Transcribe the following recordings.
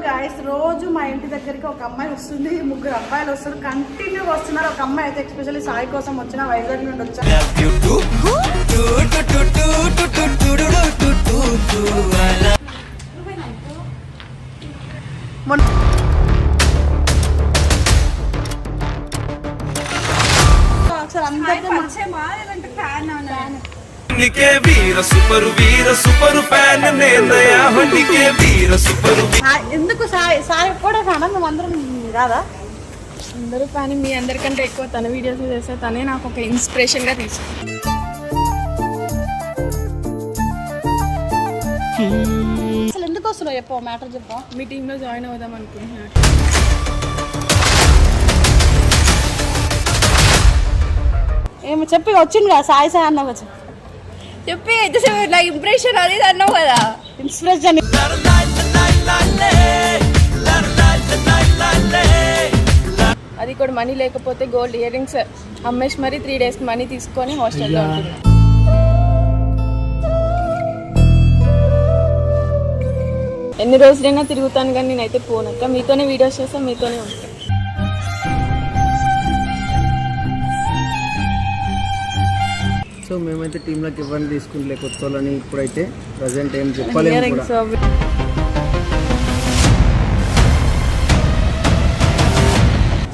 Guys రోజు మా ఇంటి దగ్గరికి ఒక అమ్మాయి వస్తుంది, ముగ్గురు అబ్బాయిలు వస్తారు, కంటిన్యూగా వస్తున్నారు. ఒక అమ్మాయి అయితే ఎస్పెషల్లీ సాయి కోసం వచ్చిన, వైజాగ్ నుండి వచ్చాను. ఎందుకు సాయి సాయి కూడా ఫ్యాన్? మేము అందరం కాదా? అందరూ కానీ మీ అందరికంటే ఎక్కువ తన వీడియోస్ చేస్తే తనే నాకు ఒక ఇన్స్పిరేషన్ గా తీసుకుంది. అసలు ఎందుకు వస్తున్నావు చెప్పు, మ్యాటర్ చెప్పు. మీ టీంలో జాయిన్ అవుదాం అనుకుంటున్నాను. ఏమి చెప్పి వచ్చింది కదా సాయి సాయి అన్నావు కదా, చెప్పి ఎంతసేపు నా ఇంప్రెషన్ అనేది అన్నావు కదా. ఇన్స్పిరేషన్ అది కూడా మనీ లేకపోతే గోల్డ్ ఇయర్ రింగ్స్ అమ్మేసి మరి 3 days మనీ తీసుకొని హాస్టల్లో ఉంటుంది. ఎన్ని రోజులైనా తిరుగుతాను కానీ నేనైతే పోనక్క. మీతోనే వీడియోస్ చేస్తాను, మీతోనే ఉంటాను. సో మేమైతే టీంలోకి ఇవ్వని తీసుకుంటే కొత్త వాళ్ళని ఇప్పుడైతే ప్రజెంట్ ఏం చెప్పలేము.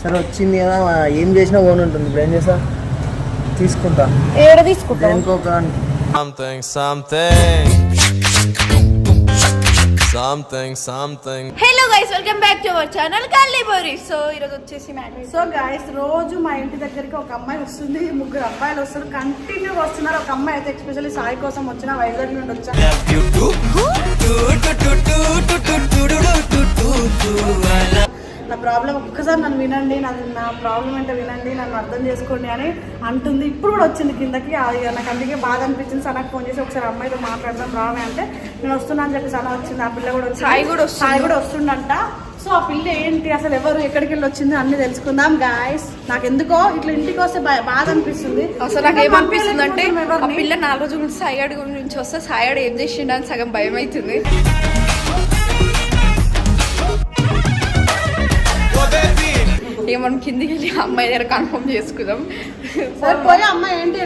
సరే వచ్చింది కదా, ఏం చేసినా ఓన్ ఉంటుంది. ఇప్పుడు ఏం చేస్తా, తీసుకుంటా. ఏడ తీసుకుంటా? ఇంకొక hello guys, welcome back to our channel కల్లి బోరి. సో ఈరోజు వచ్చేసి మ్యాటర్. సో గైస్ రోజు మా ఇంటి దగ్గరికి ఒక అమ్మాయి వస్తుంది, ముగ్గురు అబ్బాయిలు వస్తారు, కంటిన్యూగా వస్తున్నారు. ఒక అమ్మాయి అయితే ఎస్పెషల్లీ సాయి కోసం వచ్చిన, వైజాగ్ నుండి వచ్చాను. నా ప్రాబ్లం ఒక్కసారి నన్ను వినండి, నా ప్రాబ్లం అంటే వినండి, నన్ను అర్థం చేసుకోండి అని అంటుంది. ఇప్పుడు కూడా వచ్చింది కిందకి. నాకు అందుకే బాధ అనిపించింది. సనకు ఫోన్ చేసి ఒకసారి అమ్మాయితో మాట్లాడదాం రావే అంటే నేను వస్తున్నా అని చెప్పి సన వచ్చింది. ఆ పిల్ల కూడా వచ్చింది, సాయి కూడా వస్తుండంట. సో ఆ పిల్ల ఏంటి, అసలు ఎవరు, ఎక్కడికి వెళ్ళి వచ్చింది అన్ని తెలుసుకుందాం గాయస్. నాకు ఎందుకో ఇట్లా ఇంటికి వస్తే బాధ అనిపిస్తుంది. అసలు నాకు ఏమనిపిస్తుంది అంటే ఆ పిల్ల 4 రోజుల నుంచి సాయిగాడి గురించి వస్తే సాయిగాడు ఏం చేసిండు అని సగం భయం అవుతుంది. ఇక మనం కిందికి వెళ్ళి అమ్మాయి దగ్గర కన్ఫర్మ్ చేసుకుందాం. పోయి అమ్మాయి ఏంటి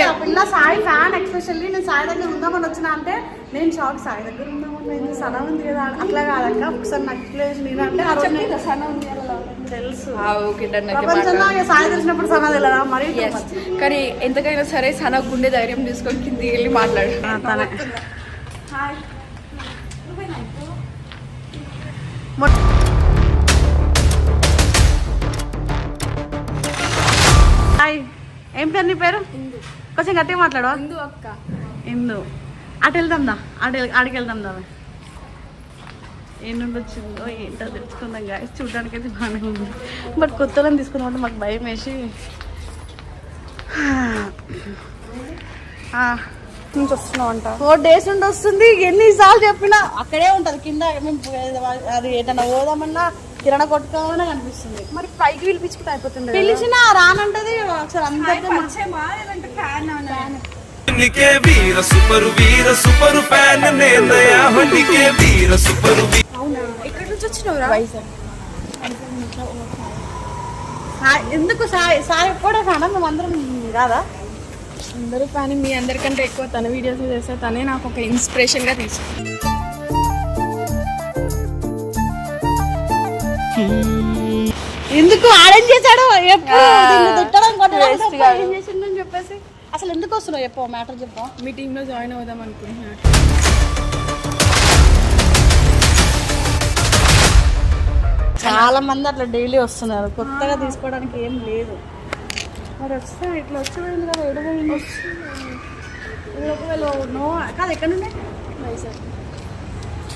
ఆ పిల్ల సాయి ఫ్యాన్, ఎక్స్పెషల్లీ నేను సాయి దగ్గర ఉందామని వచ్చిన అంటే నేను షాక్. సాయి దగ్గర ఉందామని సన ఉంది కదా, అట్లా కాదక్క ఒకసారి నాకు ఎక్స్ప్లెనేషన్ నేనంటే ఆ రోజు సన ఉంది తెలుసు. సాయి తెలిసినప్పుడు సన తెలియదా మరి. కానీ ఎంతకైనా సరే సన గుండె ధైర్యం తీసుకొని కిందికి వెళ్ళి మాట్లాడు. ఏం పేరు నీ పేరు? కొంచెం గట్టిగా మాట్లాడవా? ఇందు అక్క. ఇందు. అటు వెళ్దాం దా, ఆడికి వెళ్దాం దా. ఏం నుండి వచ్చిందో ఏంటో తెలుసుకుందాం గాయ. చూడడానికి అయితే బాగానే ఉంది, బట్ కొత్త వాళ్ళని తీసుకున్నామంటే మాకు భయం వేసి నుంచి వస్తున్నావు అంట. 4 days నుండి వస్తుంది. ఎన్నిసార్లు చెప్పినా అక్కడే ఉంటుంది కింద. అది ఏదైనా పోదామన్నా కిరణ కొట్టుకోవాలని కనిపిస్తుంది. మరి పైకి పిలిపించుకుంటే అయిపోతుంది. పిలిచినా రానంటది. ఒకసారి అందరితో ఎక్కడి నుంచి వచ్చినావు? ఎందుకు సాయి సాయి కూడా ఫ్యాన్? మేము అందరం కాదా? అందరూ కానీ మీ అందరికంటే ఎక్కువ తన వీడియోస్ చేస్తే తనే నాకు ఒక ఇన్స్పిరేషన్ గా తీసుకుంది. ఎందుకు ఆడేం చేశాడు చేసిందని చెప్పేసి. అసలు ఎందుకు వస్తున్నావు చెప్పు, మ్యాటర్ చెప్పు. మీ టీంలో జాయిన్ అవుదాం అనుకుంటున్నాను. చాలా మంది అట్లా డైలీ వస్తున్నారు, కొత్తగా తీసుకోవడానికి ఏం లేదు. మరి వస్తా ఇట్లా వచ్చిపోయింది కదా, ఎడపోయింది. ఒకవేళ నో కాదు, ఎక్కడ నుండి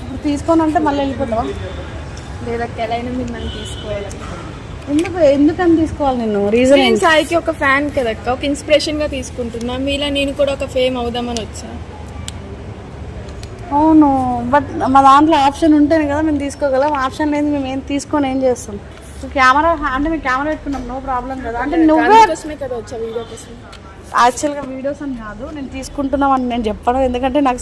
ఇప్పుడు తీసుకొని అంటే మళ్ళీ వెళ్ళిపోతావా? లేదా ఎలా మిమ్మల్ని తీసుకోవాలి. ఎందుకని తీసుకోవాలి నేను? రీజన్ నేను సాయికి ఒక ఫ్యాన్ కదక్క, ఒక ఇన్స్పిరేషన్ గా తీసుకుంటున్నా. మీలా నేను కూడా ఒక ఫేమ్ అవుదామని వచ్చా. అవును, బట్ మా దాంట్లో ఆప్షన్ ఉంటేనే కదా మేము తీసుకోగలం. ఆప్షన్ లేదు, మేము ఏం తీసుకొని ఏం చేస్తాం. కెమెరా అంటే మేము కెమెరా పెట్టుకున్నాం, నో ప్రాబ్లం కదా. అంటే నువ్వే కదా వచ్చా వీడియో కోసం. యాక్చువల్గా వీడియోస్ అని కాదు, నేను తీసుకుంటున్నామని నేను చెప్పను. ఎందుకంటే నాకు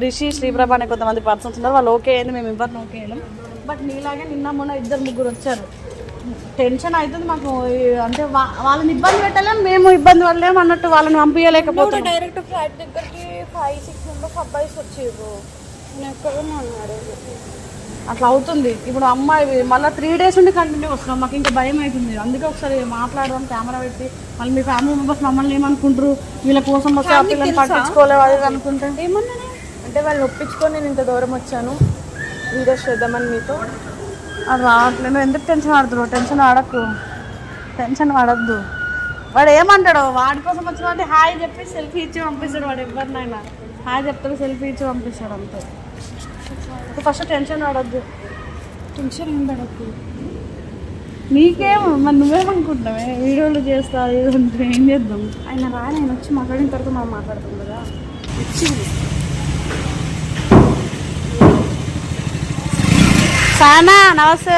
రిషి శ్రీప్రభ అనే కొంతమంది పర్సన్స్ ఉన్నారు, వాళ్ళు ఓకే అయింది, మేము ఎవరిని ఓకే అయ్యాం. బట్ నీలాగే నిన్న మొన్న 2-3 వచ్చారు. టెన్షన్ అవుతుంది మాకు, అంటే వాళ్ళని ఇబ్బంది పెట్టలేము, మేము ఇబ్బంది పడలేము అన్నట్టు వాళ్ళని పంపించలేకపోతే డైరెక్ట్ ఫ్లాట్ దగ్గరికి 5-6 మెంబర్స్ అబ్బాయిస్ వచ్చారు, నేను ఎక్కడనే ఉన్నారు. అట్లా అవుతుంది. ఇప్పుడు అమ్మాయి మళ్ళీ 3 days నుండి కంటిన్యూ వస్తున్నాం, మాకు ఇంకా భయం అవుతుంది. అందుకే ఒకసారి మాట్లాడదాం కెమెరా పెట్టి, మళ్ళీ మీ ఫ్యామిలీ మెంబర్స్ మమ్మల్ని ఏమనుకుంటారు, వీళ్ళ కోసం వస్తే ఆ పిల్లల్ని పట్టించుకోలేవు అది అనుకుంటే ఏమన్నా అంటే వాళ్ళు ఒప్పించుకొని నేను ఇంత దూరం వచ్చాను వీడియోస్ చేద్దామని మీతో. అది రావట్లేదు. నువ్వు ఎందుకు టెన్షన్ ఆడుతున్నావు? టెన్షన్ ఆడకు, టెన్షన్ పడద్దు. వాడు ఏమంటాడు, వాడి కోసం వచ్చిన హాయ్ చెప్పి సెల్ఫీ ఇచ్చి పంపిస్తాడు. వాడు ఎవరినైనా హాయ్ చెప్తాడు, సెల్ఫీ ఇచ్చి పంపిస్తాడు అంతే. ఫస్ట్ టెన్షన్ పడద్దు. టెన్షన్ ఏం పడకు. నీకేం మరి నువ్వేమనుకుంటున్నావే, వీడియోలు చేస్తా ఏదంటే ఏం చేద్దాం. ఆయన ఆయన వచ్చి మాట్లాడిన తర్వాత మనం మాట్లాడుతాం కదా. వచ్చింది సానా, నమస్తే.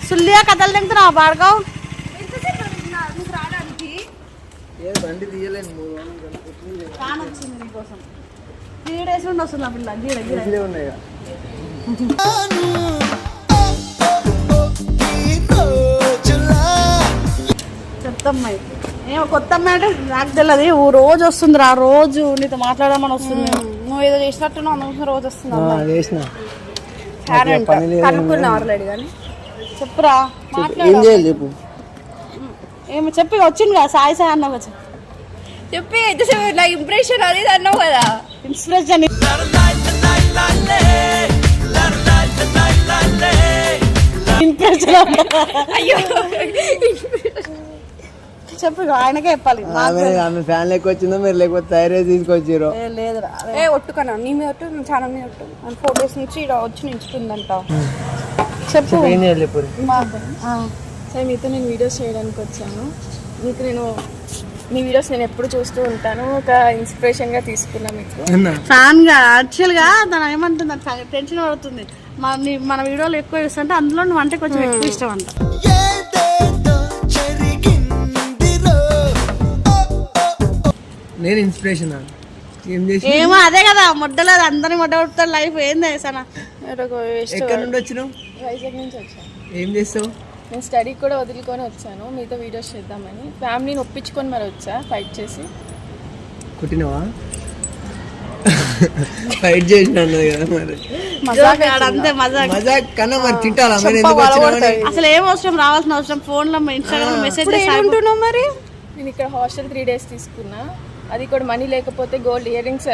సుల్లియా కథలు తింటున్నావా భార్గవ్? బండి తీయలేను, ఫ్యాన్ వచ్చింది నీకోసం. 3 days నుండి వస్తుంది ఆ పిల్ల. గీడ గీడ ఉన్నాయి. చెప్తమ్మాయి ఏమో కొత్త అమ్మాయి అంటే నాకు తెలియదు. రోజు వస్తుంది, ఆ రోజు నీతో మాట్లాడమని వస్తుంది. నువ్వు ఏదో చేసినట్టు అందుకోసం రోజు వస్తున్నావు. చేసిన ఆల్రెడీ కానీ చెప్పురా, ఏం చేయాలి చెప్పు. ఏమో చెప్పి వచ్చింది కదా, సాయి సాయి అన్నావు కదా. చెప్పి అయితే నా ఇంప్రెషన్ అది అన్నావు కదా. ఇన్స్పిరేషన్ అయ్యో చెప్పు, ఆయనకే చెప్పాలి. ఆమె ఫ్యాన్ లెక్క వచ్చిందో మీరు లేకపోతే తయారై తీసుకొచ్చిరో? లేదురా, ఒట్టుకన్నా నీ మీద ఒట్టు, చాలా మీద ఒట్టు. 4 days నుంచి ఇలా వచ్చి నించుకుందంట. చెప్పు. ఏం చేయాలి ఇప్పుడు? సరే మీతో నేను వీడియోస్ చేయడానికి వచ్చాను. మీకు నేను మీ వీడియోస్ నేను ఎప్పుడు చూస్తూ ఉంటాను, ఒక ఇన్స్పిరేషన్గా తీసుకున్నా మీకు. ఫ్యాన్ గా యాక్చువల్గా తను ఏమంటుంది, టెన్షన్ పడుతుంది. మన వీడియోలు ఎక్కువ చూస్తుంటే అందులో నువ్వు అంటే కొంచెం ఎక్కువ ఇష్టం అంట. నేను ఇన్స్పిరేషన్ ఏం చేసి ఏమో అదే కదా, మొడ్డలో అందరిని మొడ్డ కొడుతాడు లైఫ్. ఏంది వేసానా? ఎక్కడ నుండి వచ్చినావు? వైజాగ్ నుంచి వచ్చాను. ఏం చేస్తావు? నేను స్టడీ కూడా వదులుకొని వచ్చాను, మీతో వీడియోస్ చేద్దామని. ఫ్యామిలీని ఒప్పించుకొని మరి వచ్చా, ఫైట్ చేసి. కుట్టినవా? ఫైట్ చేసిన కదా మరి. అంతే మజాక్ కన్నా మరి తింటారా? అసలు ఏం అవసరం, రావాల్సిన అవసరం. ఫోన్ లో ఇన్స్టాగ్రామ్ మెసేజ్ ఉంటున్నావు మరి. నేను ఇక్కడ హాస్టల్ 3 days తీసుకున్నా, అది కూడా మనీ లేకపోతే గోల్డ్ ఇయర్ రింగ్స్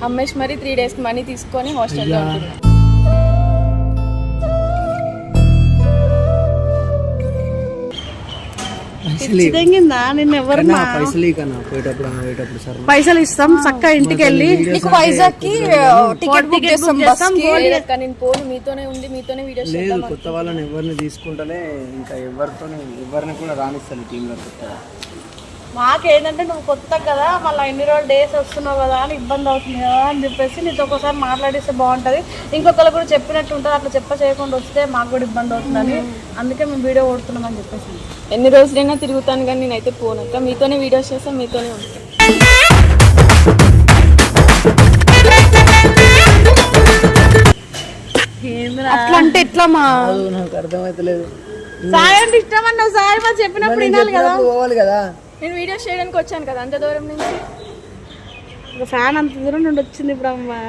అమ్మేసి మరి 3 days మనీ తీసుకొని హాస్టల్లో ఉంటున్నా. నిన్న ఎవరు పైసలు ఇస్తాం చక్కగా ఇంటికి వెళ్ళి నీకు వైజాగ్ కి టికెట్ బుక్ చేస్తాం. నేను పోను, మీతోనే ఉండి మీతోనే వీడియోస్ లేదు. కొత్త వాళ్ళని ఎవరిని తీసుకుంటలే, ఇంకా ఎవరిని కూడా రానిస్తాను టీంలో. కొత్తగా మాకేంటంటే నువ్వు కొత్త కదా, మళ్ళీ ఇన్ని రోజులు డేస్ వస్తున్నావు కదా అని ఇబ్బంది అవుతుంది కదా అని చెప్పేసి నీతో ఒకసారి మాట్లాడిస్తే బాగుంటుంది. ఇంకొకరు కూడా చెప్పినట్టు ఉంటుంది, అట్లా చేయకుండా వస్తే మాకు కూడా ఇబ్బంది అవుతుందని అందుకే మేము వీడియో కొడుతున్నామని చెప్పేసి. ఎన్ని రోజులైనా తిరుగుతాను కానీ నేనైతే పోనక్క, మీతోనే వీడియోస్ చేస్తాను, మీతోనే ఉంటాను. అట్లా అంటే ఎట్లా మా నాకు అర్థమైతలేదు. సాయి అంటే ఇష్టం అన్నావు, సాయి మా చెప్పినప్పుడు వినాలి కదా. పోవాలి కదా. నేను వీడియోస్ చేయడానికి వచ్చాను కదా అంత దూరం నుంచి. ఫ్యాన్ అంత దూరం నుండి వచ్చింది ఇప్పుడు అమ్మా.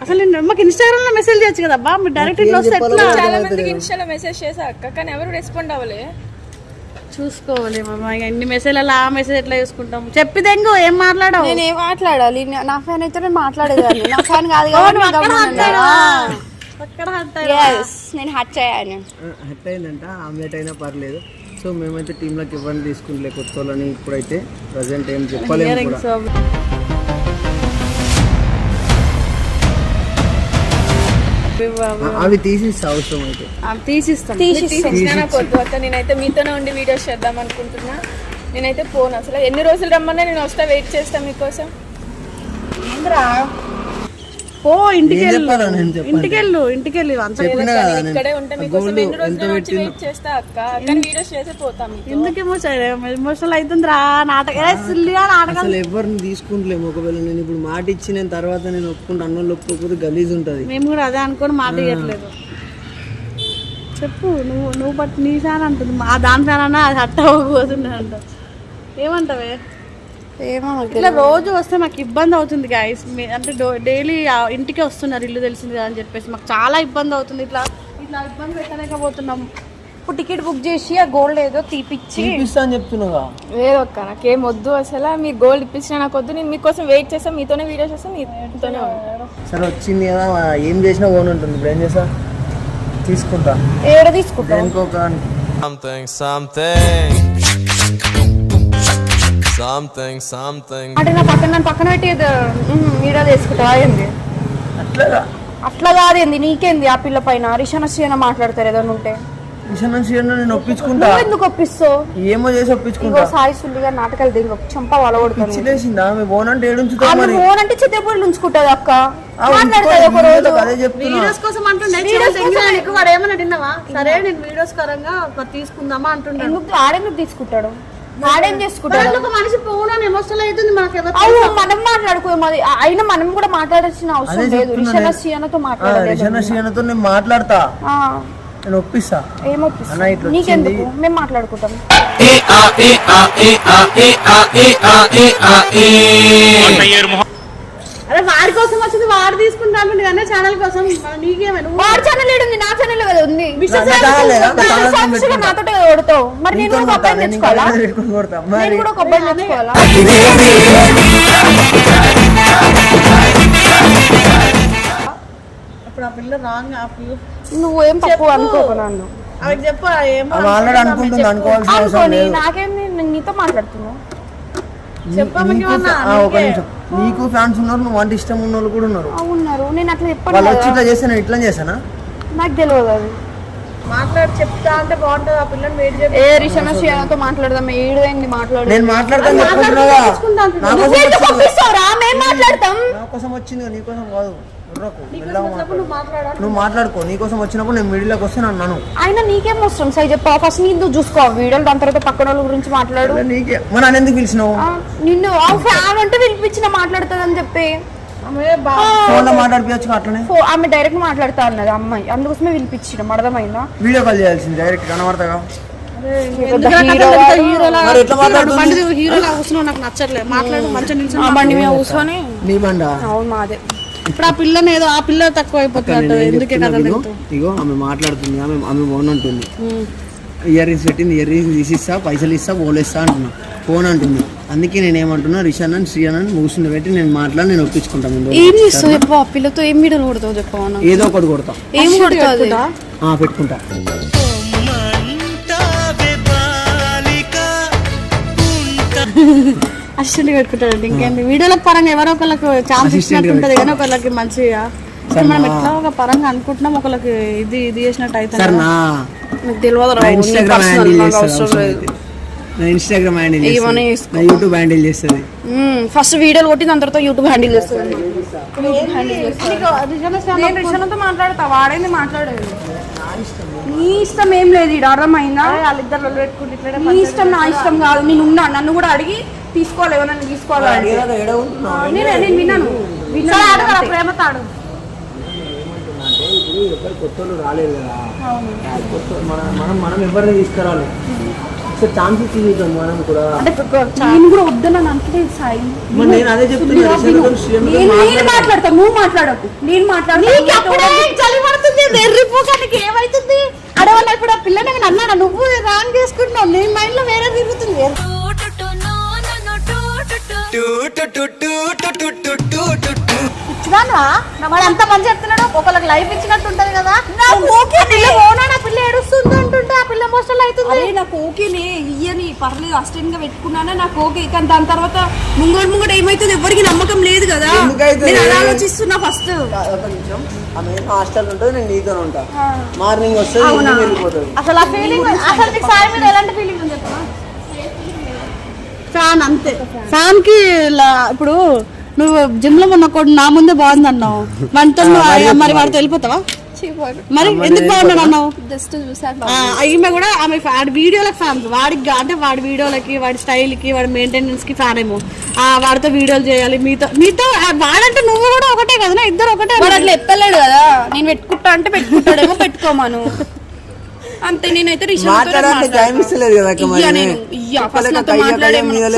అసలు నేను మాకు ఇన్స్టాగ్రామ్ లో మెసేజ్ చేయొచ్చు కదా అబ్బా, మీరు డైరెక్ట్ ఇట్లా వస్తే ఎట్లా? చాలా మందికి ఇన్స్టాలో మెసేజ్ చేసా అక్క, కానీ ఎవరు రెస్పాండ్ అవ్వలే. చూసుకోవాలి మమ్మా, ఎన్ని మెసేజ్లలో ఆ మెసేజ్ ఎట్లా చూసుకుంటాం. చెప్పి దెంగు ఏం మాట్లాడావు? నేను ఏం మాట్లాడాలి? నా ఫ్యాన్ అయితే నేను మాట్లాడేదాన్ని, నా ఫ్యాన్ కాదు కదా. నేను హట్ అయ్యాను. హట్ అయిందంట, ఆమ్లెట్ అయినా పర్లేదు. సో మేమైతే టీంలోకి ఎవరిని తీసుకుంటలే కొత్త వాళ్ళని. ఇప్పుడైతే ప్రజెంట్ ఏం చెప్పలేము కూడా. అవి తీసిస్తా, అవసరం అయితే తీసిస్తాను. నేనైతే మీతోనే ఉండి వీడియోస్ చేద్దాం అనుకుంటున్నా. నేనైతే పోను అసలు. ఎన్ని రోజులు రమ్మన్నా నేను వస్తా, వెయిట్ చేస్తా మీకోసం. ఓ ఇంటికి వెళ్ళు చెప్పాలా నేను ఇంటికి వెళ్ళు అంత చెప్పినా కదా నేను. ఇక్కడే ఉంటే మీకోసం గోల్డ్ ఎన్ని ఎంత రోజులు వచ్చి పెట్టిందో వెయిట్ చేస్తా అక్క కానీ వీడియోస్ చేసే పోతాం మీతో. ఎందుకు ఎమోషనల్ అవుతుందిరా నాటక సిల్లిగా నాటకం. అసలు ఎవరిని తీసుకుంటలేము. ఒకవేళ నేను ఇప్పుడు మాట ఇచ్చిన తర్వాత నేను ఒప్పుకుంటే అన్నం ఒప్పుకోకపోతే గలీజ్ ఉంటుంది. మేము కూడా అదే అనుకోని మాట ఇవ్వట్లేదు. చెప్పు నువ్వు బట్ నీ ఫ్యాన్ అంటుంది, మా దాని ఫ్యాన్ అన్నా అది హట్ అవ్వకపోతుండే అంట. ఏమంటావే? ఏమో ఇట్లా రోజు వస్తే మాకు ఇబ్బంది అవుతుంది గాయస్. అంటే డైలీ ఇంటికి వస్తున్నారు ఇల్లు తెలిసింది కదా అని చెప్పేసి మాకు చాలా ఇబ్బంది అవుతుంది. ఇట్లా ఇబ్బంది పెట్టలేకపోతున్నాం. ఇప్పుడు టికెట్ బుక్ చేసి ఆ గోల్డ్ ఏదో తీపిచ్చి చూపిస్తా అని చెప్తున్నావా? లేదు అక్క నాకేం వద్దు అసలు. మీరు గోల్డ్ ఇప్పించినా నాకు వద్దు. నేను మీకోసం వెయిట్ చేస్తాను, మీతోనే వీడియో చేస్తాను, మీతోనే ఉంటాను. సరే వచ్చింది కదా, ఏం చేసినా ఓన్ ఉంటుంది. ఇప్పుడు ఏం చేస్తా, తీసుకుంటా. ఏడ తీసుకుంటా ఇంకొక అంటే నా పక్కన పెట్టి వీడియో తీసుకుంటా ఏంది అట్లా కాదేంది నీకేంది ఆ పిల్ల పైన రిషన మాట్లాడతారు ఏదైనా ఉంటే నేను ఒప్పించుకుంటా. ఎందుకు ఒప్పిస్తావు? ఏమో చేసి ఒప్పించుకుంటా. సాయి సుల్లిగా నాటకాలు దిగు చంప వలగొడుతుంది. చిలేసిందా మీ బోన్ అంటే ఏడుంచుతా మరి? ఫోన్ అంటే చిత్తపూర్లు ఉంచుకుంటది అక్క. అదే చెప్తున్నా. వీడియోస్ కోసం అంటుండే వాడు ఏమన్నా తిన్నావా? సరే నేను వీడియోస్ కరంగా తీసుకుందామా అంటుండే. ఎందుకు ఆడెందుకు తీసుకుంటాడు? ఆడేం చేసుకుంటాడు? ఒక మనిషి పోవడం ఎమోషనల్ అవుతుంది మాకు. మనం మాట్లాడుకోము. అయినా మనం కూడా మాట్లాడాల్సిన అవసరం లేదు. రిషనతో రిషనతో నేను మాట్లాడతా, నేను ఒప్పిస్తా. ఏమొప్పిస్తా? నీకెందుకు? మేము మాట్లాడుకుంటాం. అరే వాడి కోసం వచ్చింది వాడు తీసుకుంటాను కానీ ఛానల్ కోసం. నీకేమైనా వాడి ఛానల్ ఏడుంది? నా ఛానల్ కదా ఉంది. నాతో కొడతావు మరి. నేను కూడా ఒక అబ్బాయిని తెచ్చుకోవాలా? నేను కూడా ఒక అబ్బాయిని తెచ్చుకోవాలా? ఇప్పుడు ఆ పిల్ల రాంగ్. ఆ పిల్ల నువ్వేం తక్కువ అనుకోకు నన్ను. అవి చెప్పు ఏమో అనుకుంటుంది. అనుకోవాల్సిన అవసరం అనుకోని లేదు. నాకేంది? నేను నీతో మాట్లాడుతున్నా. ఒక నిమిషం. నీకు ఫ్యాన్స్ ఉన్నారు, నువ్వు అంటే ఇష్టం ఉన్న వాళ్ళు కూడా ఉన్నారు. ఉన్నారు. నేను అట్లా చెప్పాను. వాళ్ళు వచ్చి ఇట్లా చేస్తే నేను ఇట్లా చేశానా? నాకు తెలియదు అది. మాట్లాడి చెప్తా అంటే బాగుంటుంది. ఆ పిల్లని వెయిట్ చేసి ఏ రిషన శ్రీయాతో మాట్లాడదాం. ఏడుదైంది మాట్లాడు. నేను మాట్లాడతాను చెప్పుకుంటున్నావా? మేము మాట్లాడతాం. నా కోసం వచ్చింది, నీ కోసం కాదు. నువ్వు మాట్లాడుకో. నీకోసం వచ్చినప్పుడు నేను మిడిల్లోకి వస్తే నన్ను. అయినా నీకేం అవసరం సై చెప్పా? ఫస్ట్ నీ చూసుకో వీడియోలు, దాని తర్వాత పక్కన వాళ్ళ గురించి మాట్లాడు. నీకే మన నన్ను ఎందుకు పిలిచినావు? నిన్ను ఫ్యాన్ అంటే పిలిపించిన మాట్లాడుతుంది అని చెప్పి ఫోన్ లో మాట్లాడిపోవచ్చు. అట్లనే ఆమె డైరెక్ట్ మాట్లాడుతా అన్నది అమ్మాయి, అందుకోసమే పిలిపించిన. అర్థమైందా? వీడియో కాల్ చేయాల్సింది డైరెక్ట్ కనబడతాగా. హీరోలా కూర్చున్నావు నాకు నచ్చట్లేదు. మాట్లాడు మంచిగా నిల్చొని. బండి మీద కూర్చొని. నీ బండా? అవును మాదే. ఇప్పుడు ఆ పిల్లని ఏదో ఆ పిల్ల తక్కువ అయిపోతున్నట్టు. ఎందుకే కదా ఇగో ఆమె మాట్లాడుతుంది, ఆమె ఫోన్ అంటుంది. ఇయర్ రింగ్స్ పెట్టింది, ఇయర్ రింగ్స్ తీసిస్తా, పైసలు ఇస్తా, పోలేస్తా అంటున్నా. ఫోన్ అంటుంది. అందుకే నేను ఏమంటున్నా, రిషానని శ్రీయానని మూసుని పెట్టి నేను మాట్లాడి నేను ఒప్పించుకుంటాను. ఏం చేస్తావు చెప్పు? ఆ పిల్లతో ఏం వీడియోలు కొడతావు చెప్పు? ఏదో ఒకటి కొడతా. ఏం కొడతావు? పెట్టుకుంటా. అసిస్టెంట్ పెట్టుకుంటాడు. ఇంకేంటి వీడియోల పరంగా ఎవరో ఒకళ్ళకి ఛాన్స్ ఇచ్చినట్టుంటది కానీ ఒకళ్ళకి మంచిగా మనం ఎట్లా ఒక పరంగా అనుకుంటున్నాం. ఒకళ్ళకి ఇది చేసినట్టు అయితే ఇన్స్టాగ్రామ్ హ్యాండిల్, యూట్యూబ్ హ్యాండిల్ చేస్తుంది. ఫస్ట్ వీడియోలు కొట్టి దాని తర్వాత యూట్యూబ్ హ్యాండిల్ చేస్తుంది. రిషన్తో మాట్లాడతా. వాడైంది మాట్లాడేది. నీ ఇష్టం ఏం లేదు. ఇది అర్థమైందా? వాళ్ళిద్దరు పెట్టుకుంటే నీ ఇష్టం నా ఇష్టం కాదు. నేను ఉన్నా, నన్ను కూడా అడిగి తీసుకోవాలి. ఎవరన్నా తీసుకోవాలి. నేను విన్నాను. ప్రేమతో ఆడు. ఎవరు కొత్త రాలేదు కదా, మనం ఎవరిని తీసుకురావాలి. ఛాన్స్ ఇచ్చి మనం కూడా. నేను కూడా వద్దన్నాను అంటే సాయి. నేను అదే చెప్తున్నా. నేను మాట్లాడతా, నువ్వు మాట్లాడకు. నేను మాట్లాడుతుంది. ఏమైతుంది అడవల్ల? ఇప్పుడు ఆ పిల్లని అన్నాడా? నువ్వు రాంగ్ చేసుకుంటున్నావు. నీ మైండ్ లో వేరే తిరుగుతుంది. వాడు అంత మంది చెప్తున్నాడు. ఒకళ్ళకి లైఫ్ ఇచ్చినట్టు ఉంటది కదా. పిల్ల ఏడుస్తుంది అంటుంటే ఆ పిల్ల మోస్టల్ అవుతుంది. నాకు ఓకేనే ఇయ్యని పర్లేదు, అస్టెంట్ గా పెట్టుకున్నానే నాకు ఓకే. కానీ దాని తర్వాత ముంగడు ఏమైతుంది ఎవరికి నమ్మకం లేదు కదా. నేను అలా ఆలోచిస్తున్నా. ఫస్ట్ హాస్టల్ ఉంటుంది, నేను నీతో ఉంటా. మార్నింగ్ వస్తుంది, వెళ్ళిపోతుంది. అసలు ఆ ఫీలింగ్, అసలు మీకు సాయి మీద ఎలాంటి ఫీలింగ్ ఉంది చెప్పా? ఫ్యాన్ అంతే. ఫ్యాన్ కి ఇప్పుడు నువ్వు జిమ్ లో మొన్న ఒకటి నా ముందే బాగుంది అన్నావు మనతో మరి వాడితో వెళ్ళిపోతావా మరి ఎందుకు బాగున్నాడు అన్నావు జస్ట్ చూసాను ఈమె కూడా ఆమె వీడియోలకు ఫ్యాన్ వాడికి అంటే వాడి వీడియోలకి వాడి స్టైల్ కి వాడి మెయింటెనెన్స్ కి ఫ్యాన్ ఏమో వాడితో వీడియోలు చేయాలి మీతో వాడంటే నువ్వు కూడా ఒకటే కదా ఇద్దరు ఒకటే వాడు అట్లా ఎత్తలేడు కదా నేను పెట్టుకుంటా అంటే పెట్టుకుంటాడేమో పెట్టుకోమాను అంతే నేనైతే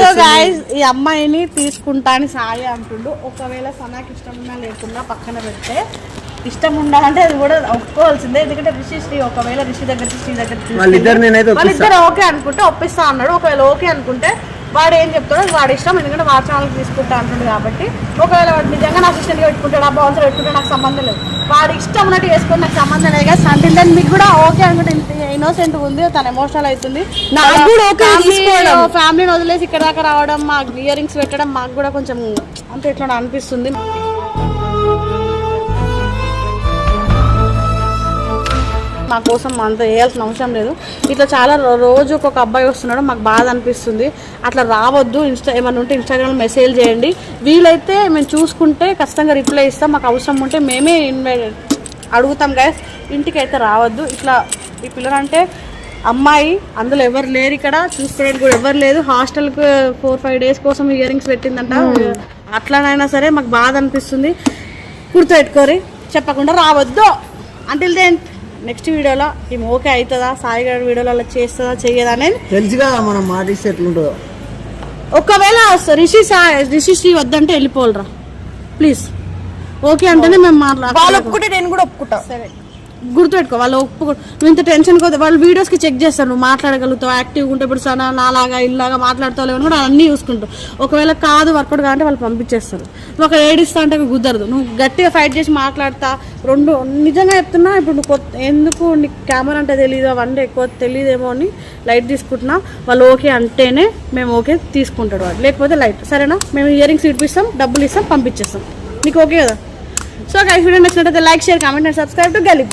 సో గైస్ ఈ అమ్మాయిని తీసుకుంటా అని సాయి అంటుండు ఒకవేళ సనాకి ఇష్టం ఉన్నా లేకున్నా పక్కన పెడితే ఇష్టం ఉండాలంటే అది కూడా ఒప్పుకోవాల్సిందే ఎందుకంటే రిషి ఒకవేళ రిషి దగ్గర శ్రీ దగ్గర వాళ్ళిద్దరు ఓకే అనుకుంటే ఒప్పిస్తా అన్నాడు ఒకవేళ ఓకే అనుకుంటే వాడు ఏం చెప్తాడో వాడి ఇష్టం ఎందుకంటే వాడి ఛానల్కి తీసుకుంటా అంటాడు కాబట్టి ఒకవేళ వాడు నిజంగా నాకు అసిస్టెంట్గా పెట్టుకుంటాడు ఆ బౌన్సర్ పెట్టుకుంటే నాకు సంబంధం లేదు వాడి ఇష్టం ఉన్నట్టు వేసుకొని నాకు సంబంధం లేదు కదా అంటిల్ దెన్ మీకు కూడా ఓకే అనుకుంటే ఇన్నోసెంట్ ఉంది తను ఎమోషనల్ అవుతుంది ఫ్యామిలీని వదిలేసి ఇక్కడ దాకా రావడం మాకు ఇయర్ రింగ్స్ పెట్టడం మాకు కూడా కొంచెం అంటే ఎట్లా అనిపిస్తుంది మా కోసం అంత వేయాల్సిన అవసరం లేదు ఇట్లా చాలా రోజు ఒక్కొక్క అబ్బాయి వస్తున్నాడు మాకు బాధ అనిపిస్తుంది అట్లా రావద్దు ఏమన్నా ఉంటే ఇన్స్టాగ్రామ్లో మెసేజ్ చేయండి వీలైతే మేము చూసుకుంటే ఖచ్చితంగా రిప్లై ఇస్తాం మాకు అవసరం ఉంటే మేమే అడుగుతాం గైస్ ఇంటికి అయితే రావద్దు ఇట్లా ఈ పిల్లలంటే అమ్మాయి అందులో ఎవరు లేరు ఇక్కడ చూసుకోవడానికి కూడా ఎవరు లేదు హాస్టల్కి 4-5 days కోసం ఇయర్ రింగ్స్ పెట్టిందంట అట్లానైనా సరే మాకు బాధ అనిపిస్తుంది గుర్తుపెట్టుకోరి చెప్పకుండా రావద్దు అంటిల్ దెన్ నెక్స్ట్ వీడియోలో ఈమె ఓకే అవుతుందా సాయి గారి వీడియోలో అలా చేస్తుందా చెయ్యదా అనేది తెలుసుగా మనం మాటిస్తే ఎట్లుంటుందో ఒకవేళ రిషి శ్రీ వద్దంటే వెళ్ళిపోవాలరా ప్లీజ్ ఓకే అంటేనే మేము వాళ్ళు ఒప్పుకుంటే నేను కూడా ఒప్పుకుంటా సరే గుర్తుపెట్టుకో వాళ్ళు నువ్వు ఇంత టెన్షన్ పోతే వాళ్ళు వీడియోస్కి చెక్ చేస్తారు నువ్వు మాట్లాడగలుగుతావు యాక్టివ్గా ఉంటే ఇప్పుడు సనా నాలాగా ఇల్లాగా మాట్లాడుతావు లేవని కూడా అన్నీ చూసుకుంటావు ఒకవేళ కాదు వర్కౌట్ కాదంటే వాళ్ళు పంపించేస్తారు నువ్వు ఒక ఏడిస్తా అంటే కుదరదు నువ్వు గట్టిగా ఫైట్ చేసి మాట్లాడతా నిజంగా చెప్తున్నా ఇప్పుడు నువ్వు ఎందుకు నీకు కెమెరా అంటే తెలియదు అవన్నీ ఎక్కువ తెలియదేమో అని లైట్ తీసుకుంటున్నా వాళ్ళు ఓకే అంటేనే మేము ఓకే తీసుకుంటాడు వాడు లేకపోతే లైట్ సరేనా మేము ఇయర్ రింగ్స్ ఇప్పిస్తాం డబ్బులు ఇస్తాం పంపించేస్తాం నీకు ఓకే కదా సో గైస్ వీడియో నచ్చినట్లయితే like share comment and subscribe to గల్లీపూర్